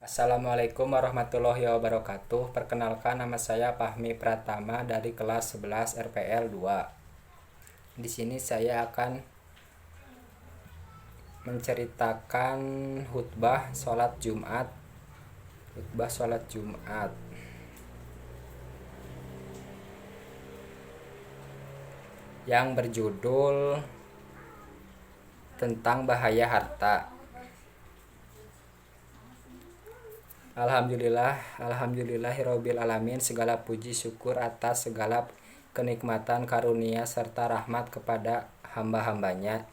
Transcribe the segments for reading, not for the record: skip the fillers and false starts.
Assalamualaikum warahmatullahi wabarakatuh. Perkenalkan, nama saya Fahmi Pratama dari kelas 11 RPL 2. Di sini saya akan menceritakan khutbah sholat Jumat. Khutbah sholat Jumat yang berjudul tentang bahaya harta. Alhamdulillahirobbil alamin, segala puji syukur atas segala kenikmatan, karunia serta rahmat kepada hamba-hambanya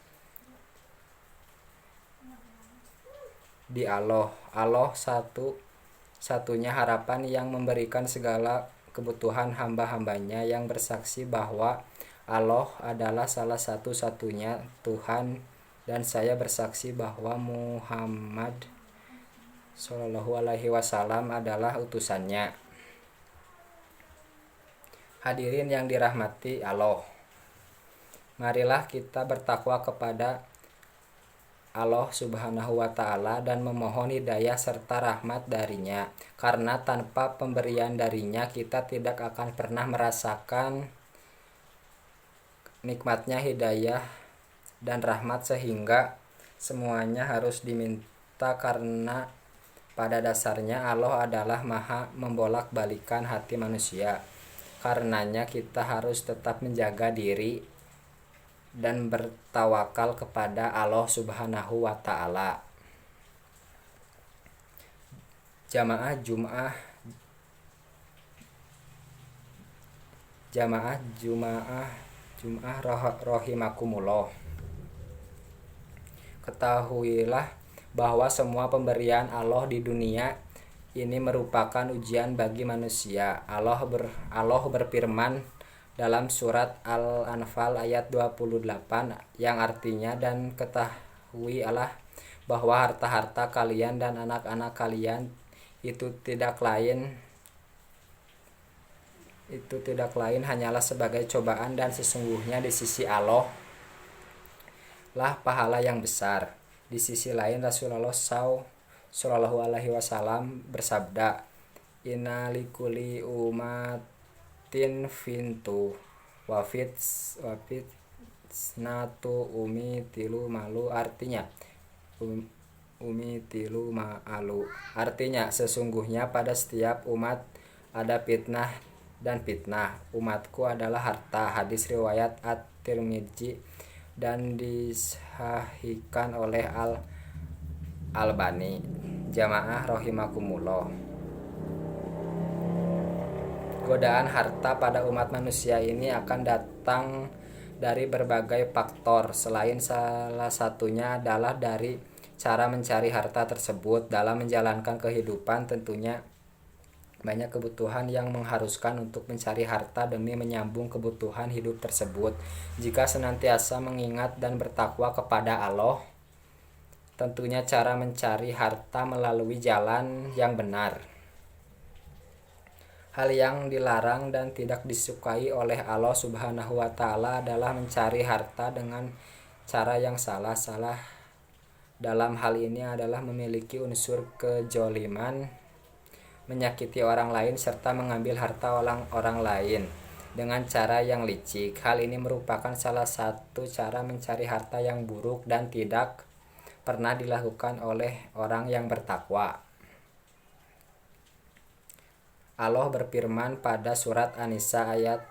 di Allah. Allah satu-satunya harapan yang memberikan segala kebutuhan hamba-hambanya, yang bersaksi bahwa Allah adalah salah satu-satunya Tuhan, dan saya bersaksi bahwa Muhammad Shallallahu Alaihi Wasallam adalah utusannya. Hadirin yang dirahmati Allah, marilah kita bertakwa kepada Allah Subhanahu wa Ta'ala dan memohon hidayah serta rahmat darinya, karena tanpa pemberian darinya kita tidak akan pernah merasakan nikmatnya hidayah dan rahmat, sehingga semuanya harus diminta, karena pada dasarnya Allah adalah maha membolak-balikan hati manusia. Karenanya kita harus tetap menjaga diri dan bertawakal kepada Allah Subhanahu wa Ta'ala. Jamaah Jumat rahimakumullah. Ketahuilah bahwa semua pemberian Allah di dunia ini merupakan ujian bagi manusia. Allah berfirman dalam surat Al-Anfal ayat 28 yang artinya, dan ketahuilah bahwa harta-harta kalian dan anak-anak kalian itu tidak lain hanyalah sebagai cobaan, dan sesungguhnya di sisi Allah lah pahala yang besar. Di sisi lain, Rasulullah Shallallahu Alaihi Wasallam bersabda, "Inna likuli umatin fintu wafitnatu umi tilu malu." Artinya, umi tilu ma'alu. Artinya, sesungguhnya pada setiap umat ada fitnah, dan fitnah umatku adalah harta. Hadis riwayat At-Tirmidzi dan disahihkan oleh Al-Albani. Jamaah rahimakumullah. Godaan harta pada umat manusia ini akan datang dari berbagai faktor. Salah satunya adalah dari cara mencari harta tersebut. Dalam menjalankan kehidupan, tentunya banyak kebutuhan yang mengharuskan untuk mencari harta demi menyambung kebutuhan hidup tersebut. Jika senantiasa mengingat dan bertakwa kepada Allah, tentunya cara mencari harta melalui jalan yang benar. Hal yang dilarang dan tidak disukai oleh Allah Subhanahu wa Ta'ala adalah mencari harta dengan cara yang salah. Dalam hal ini adalah memiliki unsur kejoliman, menyakiti orang lain, serta mengambil harta orang lain dengan cara yang licik. Hal ini merupakan salah satu cara mencari harta yang buruk dan tidak pernah dilakukan oleh orang yang bertakwa. Allah berfirman pada surat An-Nisa ayat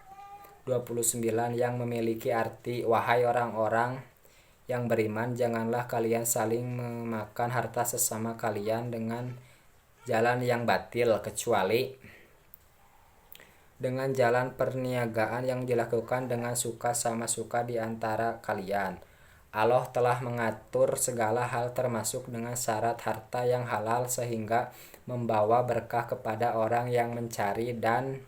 29 yang memiliki arti, "Wahai orang-orang yang beriman, janganlah kalian saling memakan harta sesama kalian dengan jalan yang batil, kecuali dengan jalan perniagaan yang dilakukan dengan suka sama suka di antara kalian." Allah telah mengatur segala hal termasuk dengan syarat harta yang halal, sehingga membawa berkah kepada orang yang mencari dan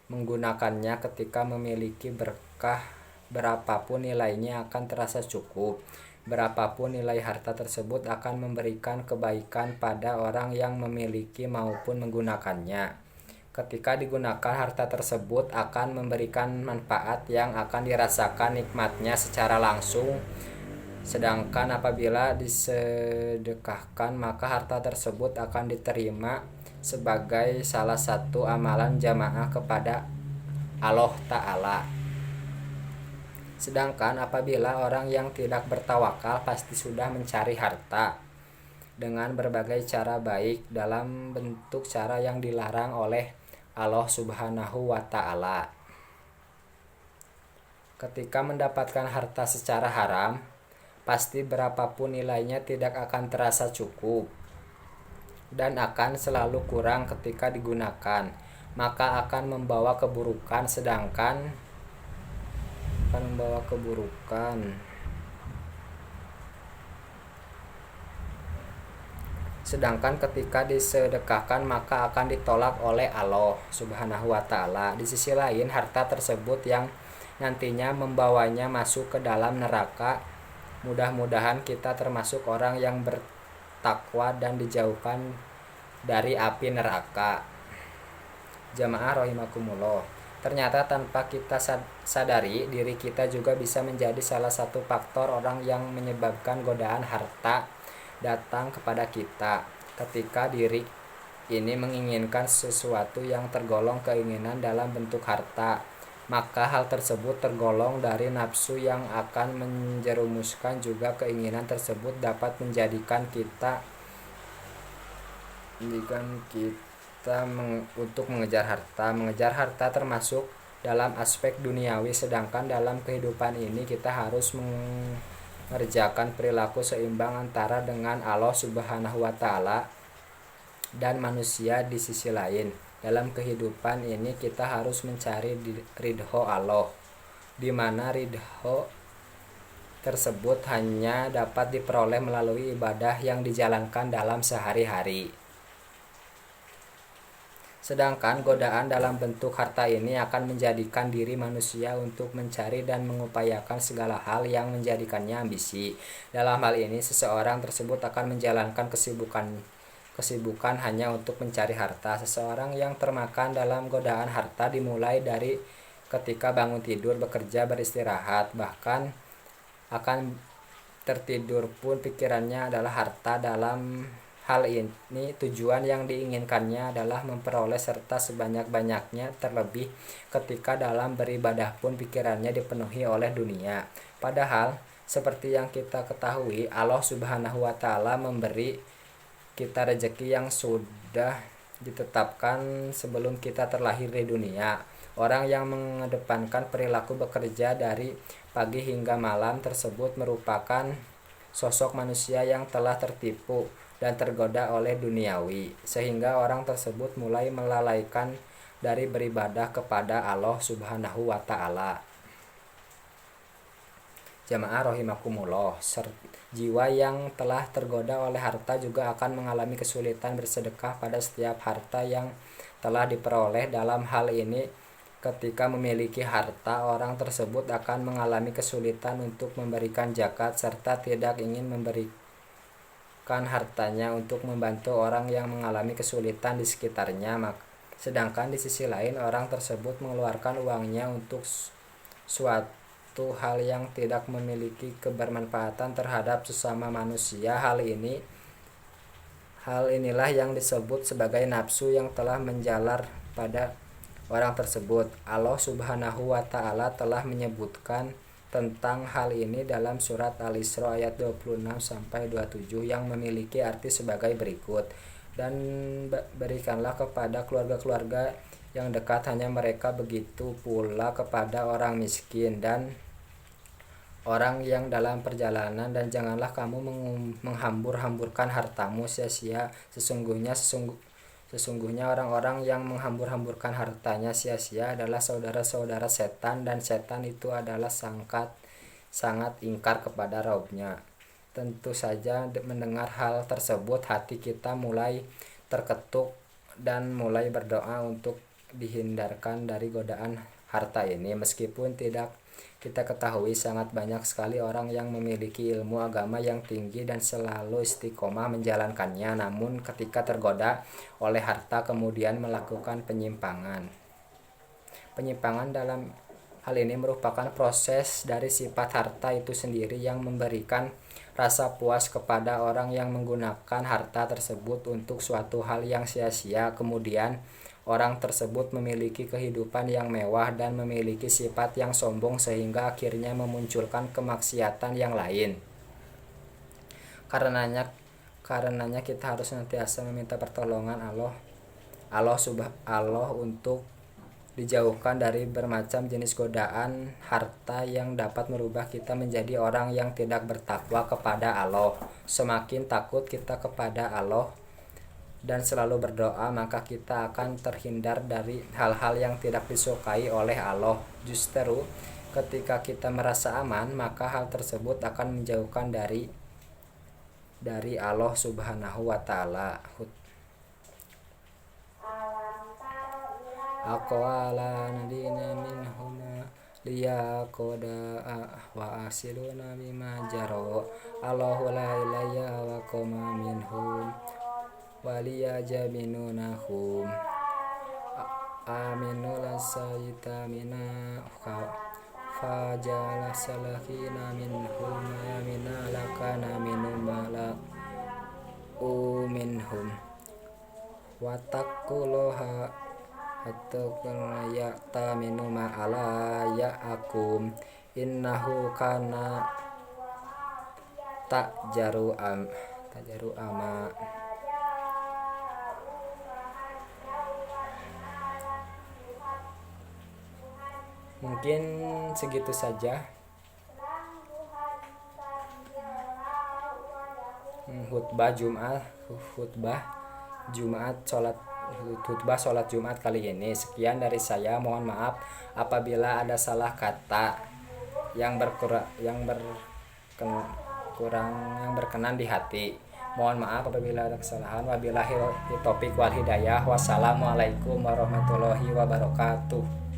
menggunakannya. Ketika memiliki berkah, berapapun nilainya akan terasa cukup. Berapapun nilai harta tersebut akan memberikan kebaikan pada orang yang memiliki maupun menggunakannya. Ketika digunakan, harta tersebut akan memberikan manfaat yang akan dirasakan nikmatnya secara langsung Sedangkan apabila disedekahkan, maka harta tersebut akan diterima sebagai salah satu amalan jamaah kepada Allah Ta'ala. Sedangkan apabila orang yang tidak bertawakal pasti sudah mencari harta dengan berbagai cara baik dalam bentuk cara yang dilarang oleh Allah Subhanahu wa Ta'ala. Ketika mendapatkan harta secara haram, pasti berapapun nilainya tidak akan terasa cukup dan akan selalu kurang ketika digunakan, maka akan membawa keburukan. Sedangkan ketika disedekahkan maka akan ditolak oleh Allah Subhanahu wa Ta'ala. Di sisi lain, harta tersebut yang nantinya membawanya masuk ke dalam neraka. Mudah-mudahan kita termasuk orang yang bertakwa dan dijauhkan dari api neraka. Jamaah rahimakumullah. Ternyata tanpa kita sadari, diri kita juga bisa menjadi salah satu faktor orang yang menyebabkan godaan harta datang kepada kita. Ketika diri ini menginginkan sesuatu yang tergolong keinginan dalam bentuk harta, maka hal tersebut tergolong dari nafsu yang akan menjerumuskan. Juga keinginan tersebut dapat menjadikan kita untuk mengejar harta. Mengejar harta termasuk dalam aspek duniawi, sedangkan dalam kehidupan ini kita harus mengerjakan perilaku seimbang antara dengan Allah Subhanahu wa Ta'ala dan manusia. Di sisi lain, dalam kehidupan ini kita harus mencari ridho Allah, di mana ridho tersebut hanya dapat diperoleh melalui ibadah yang dijalankan dalam sehari-hari. Sedangkan godaan dalam bentuk harta ini akan menjadikan diri manusia untuk mencari dan mengupayakan segala hal yang menjadikannya ambisi. Dalam hal ini, seseorang tersebut akan menjalankan kesibukan hanya untuk mencari harta. Seseorang yang termakan dalam godaan harta dimulai dari ketika bangun tidur, bekerja, beristirahat, bahkan akan tertidur pun pikirannya adalah harta. Dalam hal ini tujuan yang diinginkannya adalah memperoleh serta sebanyak-banyaknya, terlebih ketika dalam beribadah pun pikirannya dipenuhi oleh dunia. Padahal seperti yang kita ketahui, Allah Subhanahu wa Ta'ala memberi kita rezeki yang sudah ditetapkan sebelum kita terlahir di dunia. Orang yang mengedepankan perilaku bekerja dari pagi hingga malam tersebut merupakan sosok manusia yang telah tertipu dan tergoda oleh duniawi, sehingga orang tersebut mulai melalaikan dari beribadah kepada Allah Subhanahu wa Ta'ala. Jamaah rahimakumullah, jiwa yang telah tergoda oleh harta juga akan mengalami kesulitan bersedekah pada setiap harta yang telah diperoleh. Dalam hal ini, ketika memiliki harta, orang tersebut akan mengalami kesulitan untuk memberikan zakat serta tidak ingin memberikan hartanya untuk membantu orang yang mengalami kesulitan di sekitarnya. Sedangkan di sisi lain, orang tersebut mengeluarkan uangnya untuk suatu hal yang tidak memiliki kebermanfaatan terhadap sesama manusia. Hal inilah yang disebut sebagai nafsu yang telah menjalar pada orang tersebut. Allah Subhanahu wa Ta'ala telah menyebutkan tentang hal ini dalam surat Al-Isra ayat 26-27 yang memiliki arti sebagai berikut. Dan berikanlah kepada keluarga-keluarga yang dekat hanya mereka, begitu pula kepada orang miskin dan orang yang dalam perjalanan, dan janganlah kamu menghambur-hamburkan hartamu sia-sia. Sesungguhnya orang-orang yang menghambur-hamburkan hartanya sia-sia adalah saudara-saudara setan, dan setan itu adalah sangat ingkar kepada Rabb-Nya. Tentu saja mendengar hal tersebut hati kita mulai terketuk dan mulai berdoa untuk dihindarkan dari godaan harta ini. Meskipun tidak kita ketahui sangat banyak sekali orang yang memiliki ilmu agama yang tinggi dan selalu istiqomah menjalankannya, namun ketika tergoda oleh harta kemudian melakukan penyimpangan dalam Hal ini merupakan proses dari sifat harta itu sendiri yang memberikan rasa puas kepada orang yang menggunakan harta tersebut untuk suatu hal yang sia-sia. Kemudian orang tersebut memiliki kehidupan yang mewah dan memiliki sifat yang sombong sehingga akhirnya memunculkan kemaksiatan yang lain. Karenanya kita harus senantiasa meminta pertolongan Allah untuk dijauhkan dari bermacam jenis godaan harta yang dapat merubah kita menjadi orang yang tidak bertakwa kepada Allah. Semakin takut kita kepada Allah dan selalu berdoa, maka kita akan terhindar dari hal-hal yang tidak disukai oleh Allah. Justru ketika kita merasa aman, maka hal tersebut akan menjauhkan dari Allah Subhanahu wa taala. Aqwala nadina minhuma liyakoda wa asiluna bima jaro Allahu la ilayya wa koma minhum waliyajaminunahum aminu lasayita mina fajala salahina minhum yamina lakana minum mala minhum watakuloha atau ya'ta minuma ala ya'akum innahu kana tajaru ama. Mungkin segitu saja khutbah sholat Jumat kali ini. Sekian dari saya, mohon maaf apabila ada salah kata yang berkenan di hati. Mohon maaf apabila ada kesalahan. Wabillahi taufiq wal hidayah. Wassalamualaikum warahmatullahi wabarakatuh.